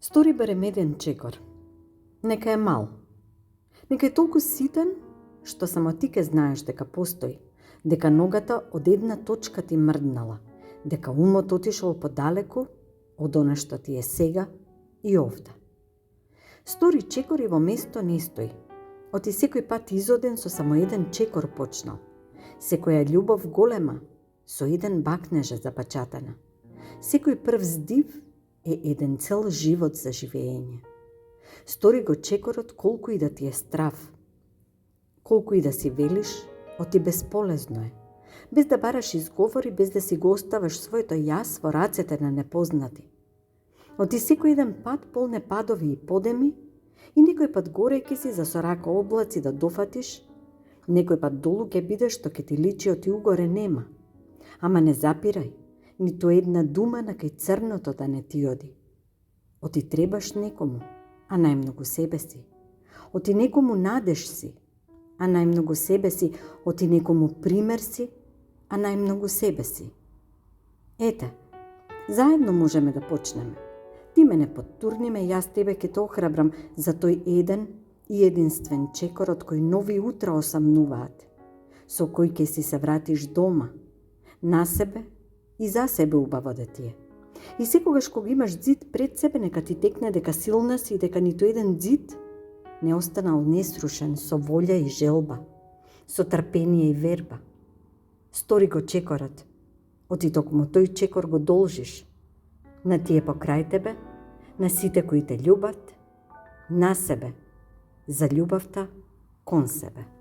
Стори барем еден чекор. Нека е мал. Нека е толку ситен, што само ти ке знаеш дека постои, дека ногата од една точка ти мрднала, дека умот отишол подалеку од оно што ти е сега и овде. Стори чекор и во место не стои. Оти секој пат изоден со само еден чекор почнал. Секоја љубов голема со еден бакнеже запачатена. Секој прв здив е еден цел живот за живење. Стори го чекорот колку и да ти е страв. Колку и да си велиш, оти бесполезно е. Без да бараш изговори, без да си го оставаш своето јас во рацете на непознати. Оти секој еден пат полне падови и подеми, и некој пат горе ќе си за со рака облаци да дофатиш, некој пат долу ќе бидеш што ќе ти личи оти угоре нема. Ама не запирај, ниту една дума на кај црното да не ти оди. Оти требаш некому, а најмногу себе си. Оти некому надеж си, а најмногу себе си. Оти некому пример си, а најмногу себе си. Ете, заедно можеме да почнеме. Ти мене подтурниме, јас тебе ќе те охрабрам за тој еден и единствен чекор од кој нови утра осамнуваат, со кој ќе си се вратиш дома, на себе и за себе убаво да ти е. И секогаш кога имаш ѕид пред себе, нека ти текне дека силна си и дека ниту еден ѕид не останал несрушен со волја и желба, со трпение и верба. Стори го чекорот, оти токму тој чекор го должиш на тие покрај тебе, на сите кои те љубат, на себе, за љубовта кон себе.